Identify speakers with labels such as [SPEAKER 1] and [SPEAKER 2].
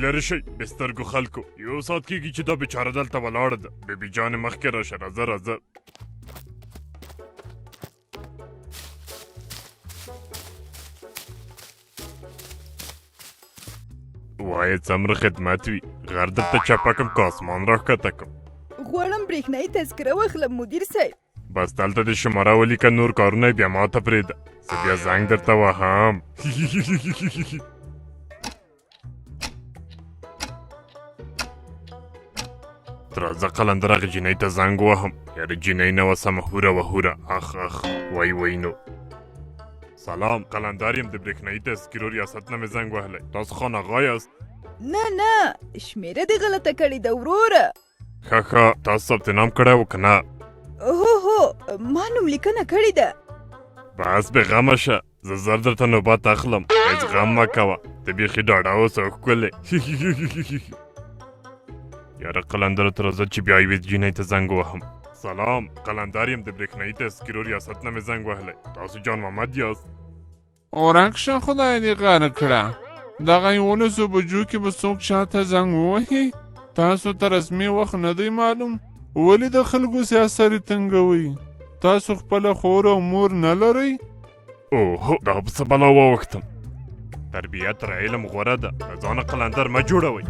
[SPEAKER 1] لرې شئ د سترګو خلکو، یو ساعت کېږي چې دا بېچاره دلته ولاړه ده. بېبي جانې مخکې راشه، راځه. وایه څومره خدمت وي، غر درته چپه کړم که اسمان راښکته کړم؟
[SPEAKER 2] غواړم برېښنایي تذکره واخلم مدیر صاحب.
[SPEAKER 1] بس دلته د شماره ولیکه، نور کارونه یې بیا ماته پرېږده، زه بیا زنګ درته وهم. راځه قلندر هغې جینۍ ته زنګ وهم. یاره جینۍ نه وه سمه هوره اخ وای نو. سلام، قلندر یم، د برېښنایي تذکرو ریاست نه مې زنګ وهلی. تاسو خانغاه یاست؟
[SPEAKER 2] نه شمیره دې غلطه کړې ده وروره.
[SPEAKER 1] ښه تاسو ثبت نام کړی و که نه؟
[SPEAKER 2] هو ما نوم لیکنه کړې ده.
[SPEAKER 1] بس بې غمه شه، زه زر درته نوبت اخلم، هېڅ غم مه کوه، ته بیخي ډاډه اوسه ښکلې. یاره قلندره ته راځه چې بیا یوې جینۍ ته زنګ وهم. سلام، قلندر یم، د برېښنایي تذکرو ریاست نه مې زنګ وهلی. تاسو جان محمد یاست؟
[SPEAKER 3] ورک شه خدای دې غره کړه. دغه 11 بجو کې به څوک چاته زنګ ووهي؟ تاسو ته رسمي وخت نه دی معلوم؟ ولې د خلکو سیاست تنګوئ؟ تاسو خپله خور او مور نه لرئ؟
[SPEAKER 1] اوه دا په څه بلا واوښتم. تربیه تر علم غوره ده، له ځانه قلندر مه جوړوئ.